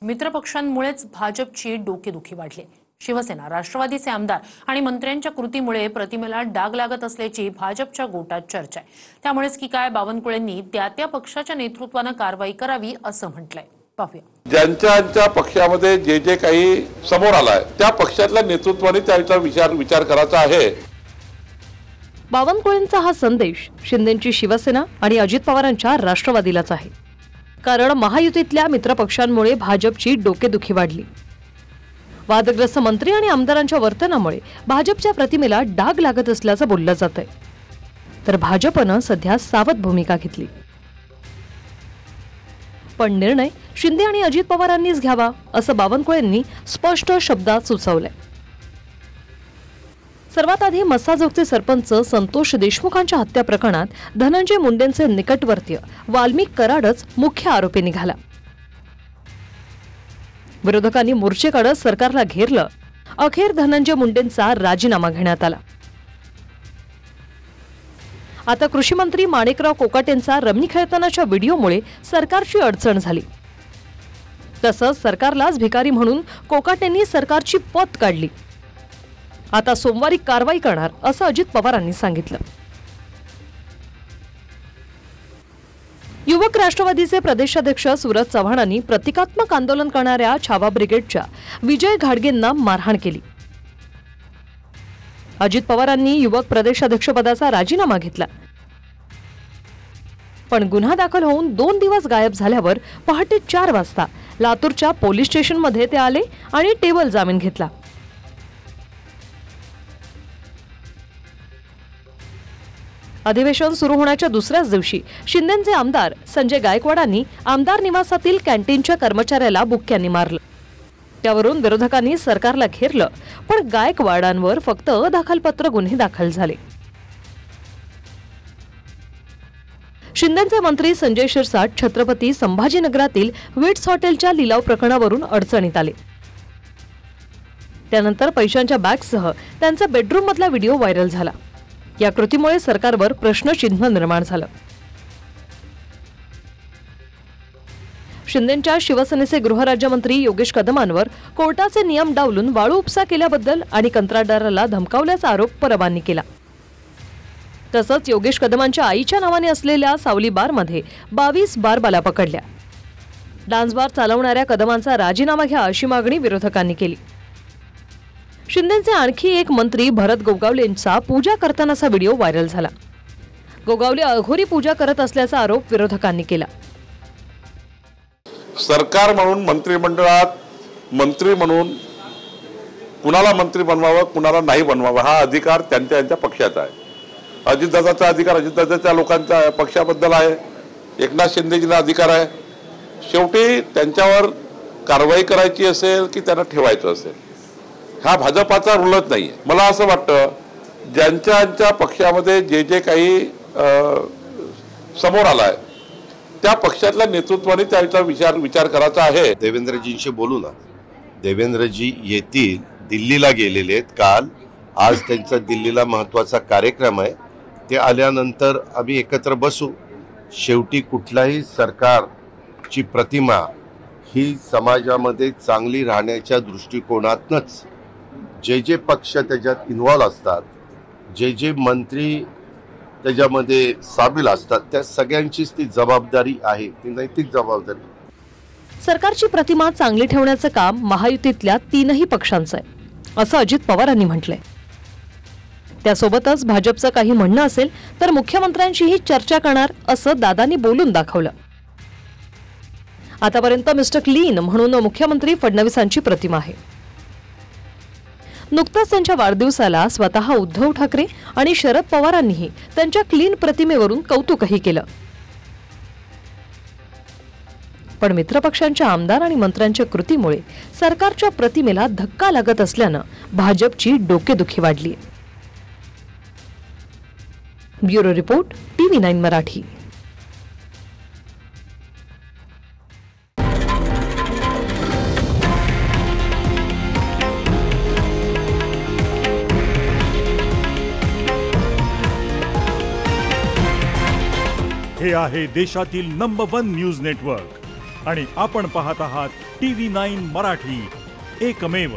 मित्रपक्षांमुळेच भाजपची डोकेदुखी वाढली। शिवसेना, राष्ट्रवादीचे आमदार आणि मंत्र्यांच्या कृतीमुळे प्रतिमेला डाग लागत असल्याची भाजपच्या गोटात चर्चा आहे। त्यामुळेच की काय बावनकुळेंनी त्या पक्षाच्या नेतृत्वाने कारवाई करावी असं म्हटलंय। पाहूया। ज्यांच्या पक्षामध्ये जे काही समोर आलाय त्या पक्षातल्या नेतृत्वाने त्याचा विचार करायचा आहे। बावनकुळेंचा हा संदेश शिंदेंची शिवसेना आणि अजित पवारांच्या राष्ट्रवादीलाच आहे। कारण महायुतीतल्या मित्रपक्षांमुळे भाजपची डोकेदुखी वाढली। वादग्रस्त मंत्री आणि आमदारांच्या वर्तनामुळे भाजपच्या प्रतिमेला डाग लागत असल्याचं बोललं जातंय। तर भाजपनं सध्या सावध भूमिका घेतली। पण निर्णय शिंदे आणि अजित पवारांनीच घ्यावा असं बावनकुळेंनी स्पष्ट शब्दात सुचवलंय। सर्वात आधी मस्साजोगचे सरपंच संतोष देशमुखांच्या हत्या प्रकरणात धनंजय मुंडेंचे निकटवर्तीय वाल्मिक कराडच मुख्य आरोपी निघाला। विरोधकांनी मोर्चे काढत सरकारला घेरलं। अखेर धनंजय मुंडेंचा राजीनामा घेण्यात आला। आता कृषी मंत्री माणिकराव कोकाटेंचा रमी खेळतानाच्या व्हिडिओमुळे सरकारची अडचण झाली। तसंच सरकारलाच भिकारी म्हणून कोकाटेंनी सरकारची पत काढली। आता सोमवारी कारवाई करणार असं अजित पवारांनी सांगितलं। युवक राष्ट्रवादीचे प्रदेशाध्यक्ष सूरज चव्हाणांनी प्रतिकात्मक आंदोलन करणाऱ्या छावा ब्रिगेडच्या विजय घाडगेंना मारहाण केली। अजित पवारांनी युवक प्रदेशाध्यक्षपदाचा राजीनामा घेतला। पण गुन्हा दाखल होऊन 2 दिवस गायब झाल्यावर पहाटे 4 वाजता लातूरच्या पोलीस स्टेशनमध्ये ते आले आणि टेबल जामीन घेतला। अधिवेशन सुरू होण्याच्या दुसऱ्याच दिवशी शिंदेंचे आमदार संजय गायकवाडांनी आमदार निवासातील कॅन्टीनच्या कर्मचाऱ्याला बुक्क्यांनी मारलं। त्यावरून विरोधकांनी सरकारला घेरलं, पण गायकवाडांवर फक्त अदाखलपत्र गुन्हे दाखल झाले। शिंदेंचे मंत्री संजय शिरसाट छत्रपती संभाजीनगरातील विट्स हॉटेलच्या लिलाव प्रकरणावरून अडचणीत आले। त्यानंतर पैशांच्या बॅगसह त्यांचा बेडरूम मधला व्हिडिओ व्हायरल झाला। या कृतीमुळे सरकारवर प्रश्नचिन्ह निर्माण झालं। शिंदेंच्या शिवसेनेचे गृहराज्यमंत्री योगेश कदमांवर कोर्टाचे नियम डावलून वाळू उपसा केल्याबद्दल आणि कंत्राटदाराला धमकावल्याचा आरोप परबांनी केला। तसंच योगेश कदमांच्या आईच्या नावाने असलेल्या सावली बारमध्ये 22 बारबाला पकडल्या। डान्स बार चालवणाऱ्या कदमांचा राजीनामा घ्या अशी मागणी विरोधकांनी केली। शिंदेंचे आणखी एक मंत्री भरत गोगावलेंचा पूजा करतानाचा व्हिडिओ व्हायरल झाला। गोगावले अघोरी पूजा करत असल्याचा आरोप विरोधकांनी केला। सरकार म्हणून मंत्रिमंडळात मंत्री म्हणून कुणाला मंत्री बनवावं कुणाला नाही बनवावं हा अधिकार त्यांच्या पक्षाचा आहे। अजितदादाचा अधिकार अजितदादाच्या लोकांच्या पक्षाबद्दल आहे। एकनाथ शिंदेजींना अधिकार आहे। शेवटी त्यांच्यावर कारवाई करायची असेल की त्यांना ठेवायचं असेल हा भाजपाचा रूलच नाहीये। मला असं वाटतं ज्यांच्या पक्षामध्ये जे काही समोर आलाय त्या पक्षातल्या नेतृत्वाने त्याचा विचार करायचा आहे। देवेंद्रजींशी बोलू ना। देवेंद्रजी येतील, दिल्लीला गेलेले आहेत काल। आज त्यांचा दिल्लीला महत्त्वाचा कार्यक्रम आहे। ते आल्यानंतर आम्ही एकत्र बसू। शेवटी कुठलाही सरकारची प्रतिमा ही समाजामध्ये चांगली राहण्याच्या दृष्टिकोनातूनच जे पक्ष त्याच्यात इन्व्हॉल्व असतात, जे मंत्री त्याच्यामध्ये सामील असतात त्या सगळ्यांचीच ती जबाबदारी आहे, ती नैतिक जबाबदारी। सरकारची प्रतिमा चांगली ठेवण्याचं काम महायुतीतल्या 3ही पक्षांचं आहे असं अजित पवारांनी म्हटलंय। त्यासोबतच भाजपचं काही म्हणणं असेल तर मुख्यमंत्र्यांशीही चर्चा करणार असं दादांनी बोलून दाखवलं। आतापर्यंत मिस्टर क्लीन म्हणून मुख्यमंत्री फडणवीसांची प्रतिमा आहे। नुकताच त्यांच्या वाढदिवसाला स्वतः उद्धव ठाकरे आणि शरद पवारांनीही त्यांच्या क्लीन प्रतिमेवरून कौतुकही केलं। पण मित्रपक्षांच्या आमदार आणि मंत्र्यांच्या कृतीमुळे सरकारच्या प्रतिमेला धक्का लागत असल्यानं भाजपची डोकेदुखी वाढली आहे। Bureau report TV9 Marathi. हे आहे देशातील नंबर 1 न्यूज नेटवर्क आणि आपण पाहत आहात TV9 मराठी, एकमेव